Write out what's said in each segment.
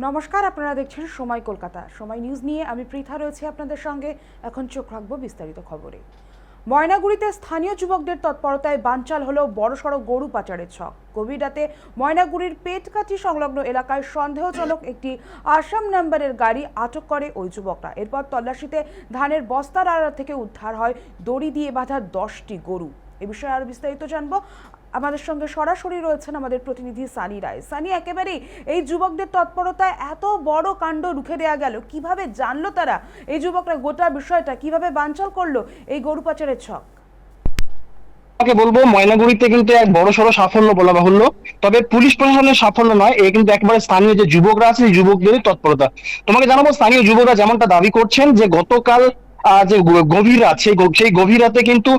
নমস্কার, আপনারা দেখছেন সময় কলকাতা। সময় নিউজ নিয়ে আমি পৃথা রয়েছে আপনাদের সঙ্গে। এখন চোখ রাখবো বিস্তারিত খবরে। ময়নাগুড়িতে স্থানীয় যুবকদের তৎপরতায় বানচাল হলো বড়সড় গরু পাচারের ছক। গভীর রাতে ময়নাগুড়ির পেটকাঠি সংলগ্ন এলাকায় সন্দেহজনক একটি আসাম নাম্বারের গাড়ি আটক করে ওই যুবকরা। এরপর তল্লাশিতে ধানের বস্তার আড়াল থেকে উদ্ধার হয় দড়ি দিয়ে বাঁধা 10টি গরু। এ বিষয়ে আরো বিস্তারিত জানবো। আমাদের সঙ্গে সরাসরি রয়েছেন আমাদের প্রতিনিধি সানি রায়। সানি, একেবারেই এই যুবকদের তৎপরতায় এত বড় কাণ্ড রুখে দেওয়া গেল, কিভাবে জানলো তারা, এই যুবকরা গোটা বিষয়টা কিভাবে বানচাল করলো এই গরু পাচারের ছক? বলবো ময়নাগুড়িতে কিন্তু এক বড়সড় সাফল্য বলা বাহুল্য। তবে পুলিশ প্রশাসনের সাফল্য নয়, এ কিন্তু একবারে স্থানীয় যে যুবকরা আছে সেই যুবকদেরই তৎপরতা। তোমাকে জানাবো, স্থানীয় যুবকরা যেমনটা দাবি করছেন যে গতকাল যে গভীর রাত, সেই গভীর রাতে কিন্তু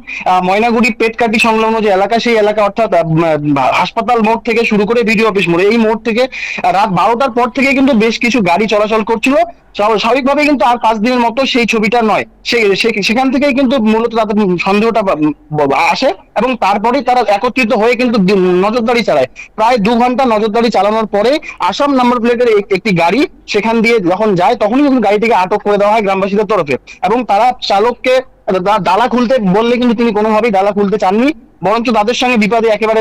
ময়নাগুড়ি পেটকাঠি সংলগ্ন যে এলাকা, সেই এলাকা অর্থাৎ হাসপাতাল মোড় থেকে শুরু করে বিডিও অফিস মোড়, এই মোড় থেকে রাত 12টার পর থেকে কিন্তু বেশ কিছু গাড়ি চলাচল করছিল। স্বাভাবিকভাবে কিন্তু আর 5 দিনের মতো সেই ছবিটা নয়, সেখান থেকেই কিন্তু মূলত তাদের সন্দেহটা আসে এবং তারপরেই তারা একত্রিত হয়ে কিন্তু নজরদারি চালায়। প্রায় 2 ঘন্টা নজরদারি চালানোর পরে আসাম নাম্বার প্লেটের একটি গাড়ি সেখান দিয়ে যখন যায়, তখনই কিন্তু গাড়িটিকে আটক করে দেওয়া হয় গ্রামবাসীদের তরফে। এবং তারা চালককে ডালা খুলতে বললে কিন্তু তিনি কোনোভাবেই ডালা খুলতে চাননি, বরঞ্চ তাদের সঙ্গে বিপদে একেবারে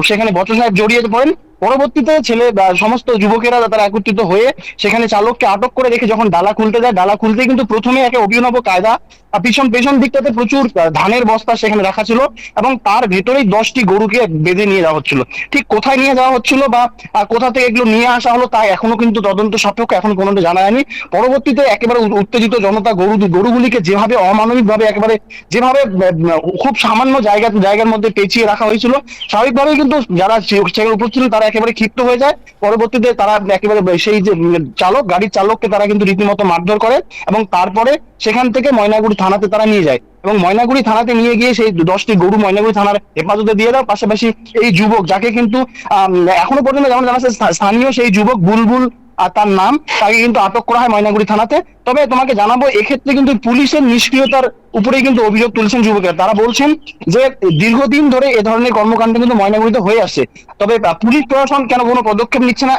সেখানে বচসায় জড়িয়ে পড়েন। পরবর্তীতে সমস্ত যুবকেরা তারা একত্রিত হয়ে সেখানে চালককে আটক করে রেখে যখন ডালা খুলতে যায়, ডালা খুলতে কিন্তু প্রথমে একে অভিনব কায়দা, পেছন দিকটাতে প্রচুর ধানের বস্তা সেখানে রাখা ছিল এবং তার ভেতরেই 10টি গরুকে বেঁধে নিয়ে যাওয়া হচ্ছিল। ঠিক কোথায় নিয়ে যাওয়া হচ্ছিল বা কোথা থেকে এগুলো নিয়ে আসা হলো তা এখনো কিন্তু তদন্ত সাপেক্ষ, এখন কোনো জানা যায়নি। পরবর্তীতে একেবারে উত্তেজিত জনতা গরুগুলিকে যেভাবে অমানবিক ভাবে যেভাবে খুব সামান্য জায়গার মধ্যে পেঁচিয়ে রাখা হয়েছিল, স্বাভাবিকভাবেই কিন্তু যারা সেখানে উপস্থিত ছিল তারা একেবারে ক্ষিপ্ত হয়ে যায়। পরবর্তীতে তারা একেবারে সেই যে গাড়ির চালককে তারা কিন্তু রীতিমতো মারধর করে এবং তারপরে সেখান থেকে ময়নাগুড়ি থানাতে তারা নিয়ে যায় এবং ময়নাগুড়ি থানাতে নিয়ে গিয়ে সেই 10টি গরু ময়নাগুড়ি থানার হেফাজতে দিয়ে দেয়। পাশাপাশি এই যুবক, যাকে কিন্তু এখনো পর্যন্ত যেমন জানা যাচ্ছে স্থানীয় সেই যুবক বুলবুল আর তার নাম, তাকে কিন্তু আটক করা হয় ময়নাগুড়ি থানাতে। তবে তোমাকে জানাবো, এক্ষেত্রে কিন্তু পুলিশের নিষ্ক্রিয়তার উপরেই কিন্তু অভিযোগ তুলছেন যুবকেরা। তারা বলছেন যে দীর্ঘদিন ধরে এ ধরনের কর্মকাণ্ড কিন্তু ময়নাগুড়িতে হয়ে আসছে, তবে পুলিশ প্রশাসন কেন কোনো পদক্ষেপ নিচ্ছে না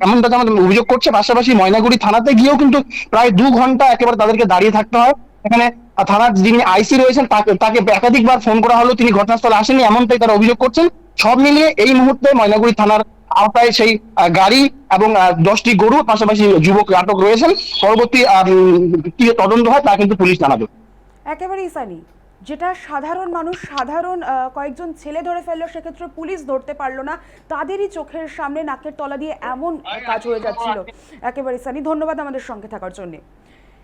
এমনটা যেমন অভিযোগ করছে। পাশাপাশি ময়নাগুড়ি থানাতে গিয়েও কিন্তু প্রায় 2 ঘন্টা একেবারে তাদেরকে দাঁড়িয়ে থাকতে হয়। এখানে থানার যিনি আইসি রয়েছেন তাকে একাধিকবার ফোন করা হলো, তিনি ঘটনাস্থলে আসেননি, এমনটাই তারা অভিযোগ করছেন। সব মিলিয়ে এই মুহূর্তে ময়নাগুড়ি থানার আওতায় সেই গাড়ি এবং 10টি গরু, পাশাপাশি যুবক আটক রয়েছেন। পরবর্তী কি তদন্ত হয় তা কিন্তু পুলিশ জানাবে। একেবারেই সানি, যেটা সাধারণ মানুষ, সাধারণ কয়েকজন ছেলে ধরে ফেললো, সেক্ষেত্রে পুলিশ ধরতে পারলো না, তাদেরই চোখের সামনে নাকের তলা দিয়ে এমন কাজ হয়ে যাচ্ছিল। একেবারেই সানি, ধন্যবাদ আমাদের সঙ্গে থাকার জন্য।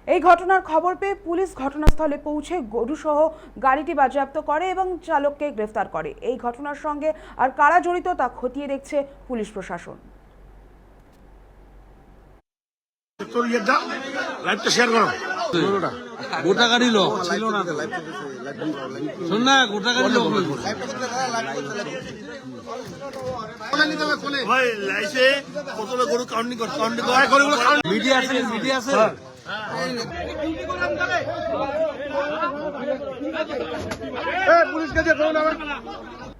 এই ঘটনার খবর পেয়ে পুলিশ ঘটনাস্থলে পৌঁছে গরুসহ গাড়িটি বাজেয়াপ্ত করে এবং চালককে গ্রেফতার করে। এই ঘটনার সঙ্গে আর কারা জড়িত তা খতিয়ে দেখছে পুলিশ প্রশাসন। গোটা গাড়ি লোক শোন না, গোটা গাড়ি লোক মিডিয়া আছে, মিডিয়া আছে। পুলিশ কাছে